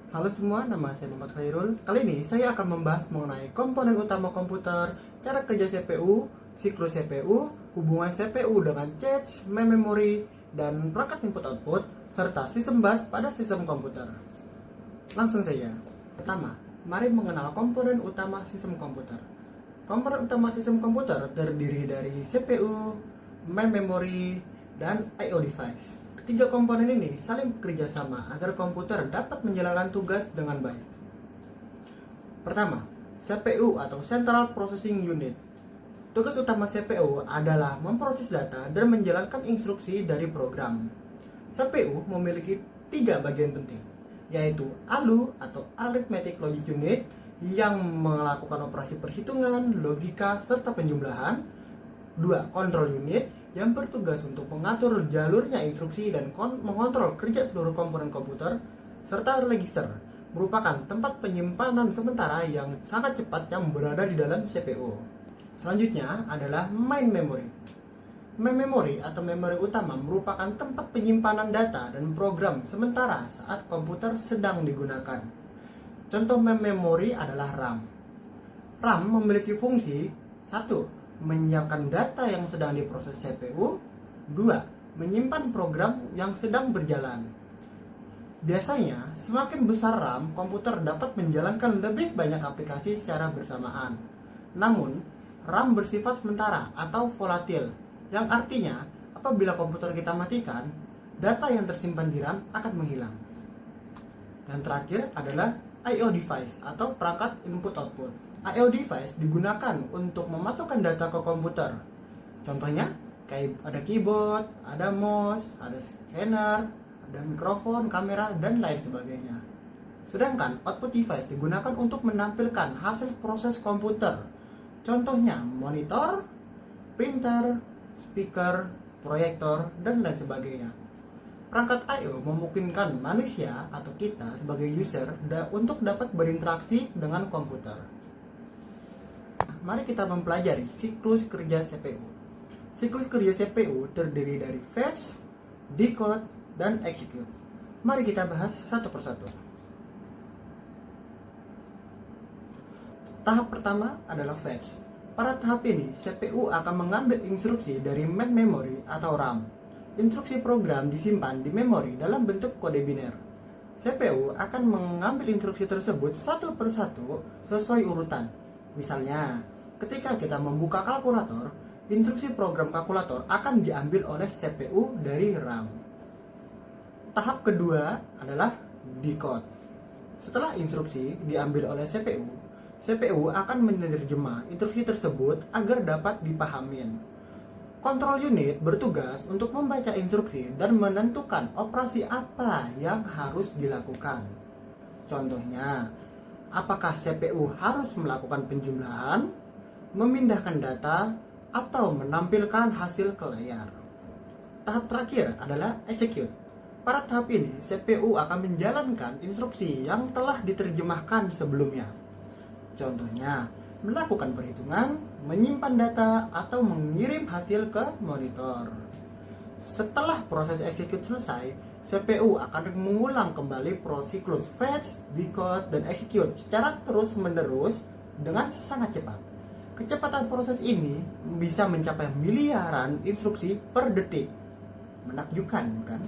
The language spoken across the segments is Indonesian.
Halo semua, nama saya Muhammad Khairul. Kali ini saya akan membahas mengenai komponen utama komputer, cara kerja CPU, siklus CPU, hubungan CPU dengan cache, memory, dan perangkat input-output, serta sistem bus pada sistem komputer. Langsung saja. Pertama, mari mengenal komponen utama sistem komputer. Komponen utama sistem komputer terdiri dari CPU, main memory, dan I/O device. Ketiga komponen ini saling bekerja sama agar komputer dapat menjalankan tugas dengan baik. Pertama, CPU atau Central Processing Unit. Tugas utama CPU adalah memproses data dan menjalankan instruksi dari program. CPU memiliki tiga bagian penting, yaitu ALU atau Arithmetic Logic Unit yang melakukan operasi perhitungan, logika, serta penjumlahan. Dua, Control Unit yang bertugas untuk mengatur jalurnya instruksi dan mengontrol kerja seluruh komponen komputer, serta Register merupakan tempat penyimpanan sementara yang sangat cepat yang berada di dalam CPU. Selanjutnya adalah Main Memory. Main Memory atau memori utama merupakan tempat penyimpanan data dan program sementara saat komputer sedang digunakan. Contoh main memory adalah RAM. RAM memiliki fungsi 1. Menyiapkan data yang sedang diproses CPU. 2. Menyimpan program yang sedang berjalan. Biasanya, semakin besar RAM, komputer dapat menjalankan lebih banyak aplikasi secara bersamaan. Namun, RAM bersifat sementara atau volatil, yang artinya apabila komputer kita matikan, data yang tersimpan di RAM akan menghilang. Dan terakhir adalah I/O device atau perangkat input-output. I/O device digunakan untuk memasukkan data ke komputer. Contohnya, kayak ada keyboard, ada mouse, ada scanner, ada mikrofon, kamera, dan lain sebagainya. Sedangkan output device digunakan untuk menampilkan hasil proses komputer. Contohnya, monitor, printer, speaker, proyektor, dan lain sebagainya. Perangkat I/O memungkinkan manusia atau kita sebagai user untuk dapat berinteraksi dengan komputer. Mari kita mempelajari siklus kerja CPU. Siklus kerja CPU terdiri dari fetch, decode, dan execute. Mari kita bahas satu persatu. Tahap pertama adalah fetch. Pada tahap ini, CPU akan mengambil instruksi dari main memory atau RAM. Instruksi program disimpan di memori dalam bentuk kode biner. CPU akan mengambil instruksi tersebut satu persatu sesuai urutan. Misalnya, ketika kita membuka kalkulator, instruksi program kalkulator akan diambil oleh CPU dari RAM. Tahap kedua adalah decode. Setelah instruksi diambil oleh CPU, CPU akan menerjemah instruksi tersebut agar dapat dipahamin. Control unit bertugas untuk membaca instruksi dan menentukan operasi apa yang harus dilakukan. Contohnya, apakah CPU harus melakukan penjumlahan, memindahkan data, atau menampilkan hasil ke layar. Tahap terakhir adalah execute. Pada tahap ini, CPU akan menjalankan instruksi yang telah diterjemahkan sebelumnya. Contohnya, melakukan perhitungan, menyimpan data, atau mengirim hasil ke monitor. Setelah proses execute selesai, CPU akan mengulang kembali siklus fetch, decode, dan execute secara terus-menerus dengan sangat cepat. Kecepatan proses ini bisa mencapai miliaran instruksi per detik. Menakjubkan, bukan?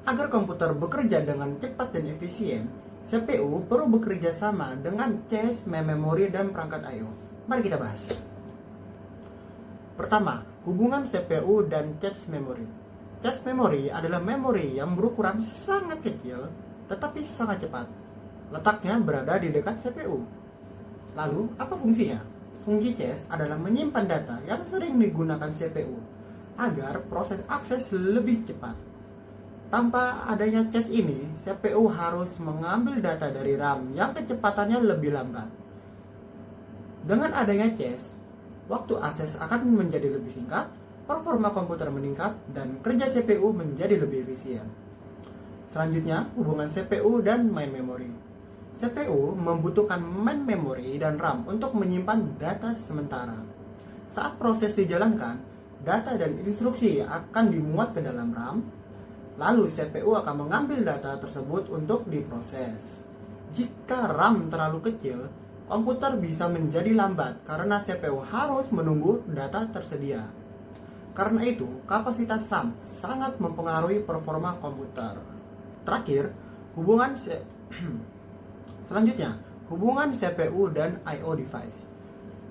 Agar komputer bekerja dengan cepat dan efisien, CPU perlu bekerja sama dengan cache, memory, dan perangkat I/O. Mari kita bahas. Pertama, hubungan CPU dan cache memory. Cache memory adalah memori yang berukuran sangat kecil tetapi sangat cepat. Letaknya berada di dekat CPU. Lalu, apa fungsinya? Fungsi cache adalah menyimpan data yang sering digunakan CPU agar proses akses lebih cepat. Tanpa adanya cache ini, CPU harus mengambil data dari RAM yang kecepatannya lebih lambat. Dengan adanya cache, waktu akses akan menjadi lebih singkat, performa komputer meningkat, dan kerja CPU menjadi lebih efisien. Selanjutnya, hubungan CPU dan main memory. CPU membutuhkan main memory dan RAM untuk menyimpan data sementara. Saat proses dijalankan, data dan instruksi akan dimuat ke dalam RAM. Lalu CPU akan mengambil data tersebut untuk diproses. Jika RAM terlalu kecil, komputer bisa menjadi lambat karena CPU harus menunggu data tersedia. Karena itu, kapasitas RAM sangat mempengaruhi performa komputer. Terakhir, selanjutnya, hubungan CPU dan I/O device.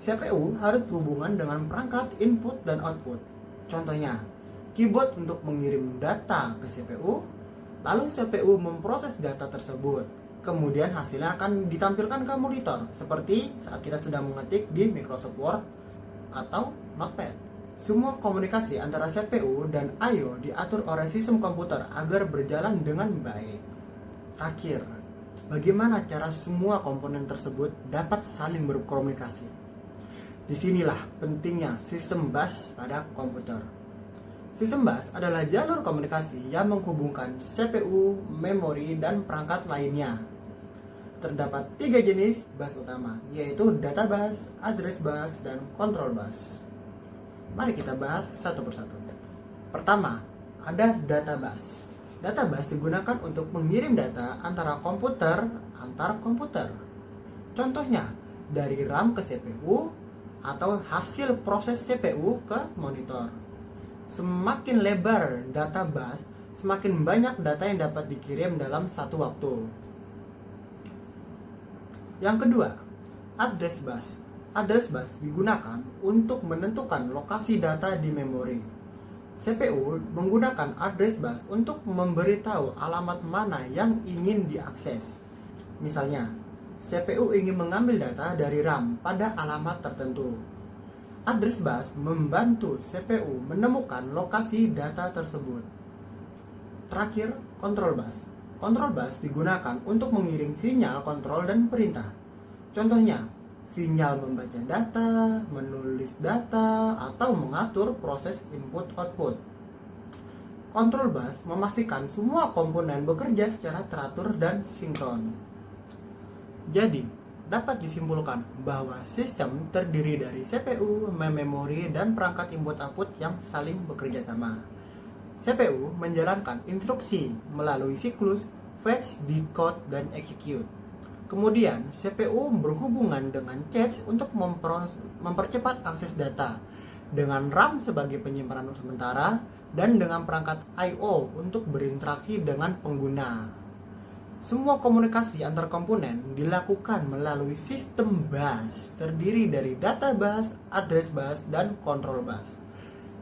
CPU harus berhubungan dengan perangkat input dan output. Contohnya, keyboard untuk mengirim data ke CPU, lalu CPU memproses data tersebut. Kemudian hasilnya akan ditampilkan ke monitor, seperti saat kita sedang mengetik di Microsoft Word atau Notepad. Semua komunikasi antara CPU dan I/O diatur oleh sistem komputer agar berjalan dengan baik. Terakhir, bagaimana cara semua komponen tersebut dapat saling berkomunikasi? Disinilah pentingnya sistem bus pada komputer. Sistem bus adalah jalur komunikasi yang menghubungkan CPU, memori, dan perangkat lainnya. Terdapat 3 jenis bus utama, yaitu data bus, address bus, dan control bus. Mari kita bahas satu persatu. Pertama, ada data bus. Data bus digunakan untuk mengirim data antara komputer antar komputer. Contohnya, dari RAM ke CPU atau hasil proses CPU ke monitor. Semakin lebar data bus, semakin banyak data yang dapat dikirim dalam satu waktu. Yang kedua, address bus. Address bus digunakan untuk menentukan lokasi data di memori. CPU menggunakan address bus untuk memberitahu alamat mana yang ingin diakses. Misalnya, CPU ingin mengambil data dari RAM pada alamat tertentu. Address bus membantu CPU menemukan lokasi data tersebut. Terakhir, control bus. Control bus digunakan untuk mengirim sinyal kontrol dan perintah. Contohnya, sinyal membaca data, menulis data, atau mengatur proses input-output. Control bus memastikan semua komponen bekerja secara teratur dan sinkron. Jadi, dapat disimpulkan bahwa sistem terdiri dari CPU, memori, dan perangkat input-output yang saling bekerja sama. CPU menjalankan instruksi melalui siklus fetch, decode, dan execute. Kemudian, CPU berhubungan dengan cache untuk mempercepat akses data, dengan RAM sebagai penyimpanan sementara, dan dengan perangkat I/O untuk berinteraksi dengan pengguna. Semua komunikasi antar komponen dilakukan melalui sistem bus, terdiri dari data bus, address bus, dan control bus.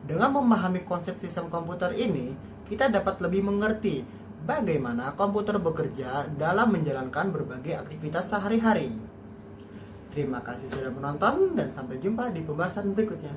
Dengan memahami konsep sistem komputer ini, kita dapat lebih mengerti bagaimana komputer bekerja dalam menjalankan berbagai aktivitas sehari-hari. Terima kasih sudah menonton dan sampai jumpa di pembahasan berikutnya.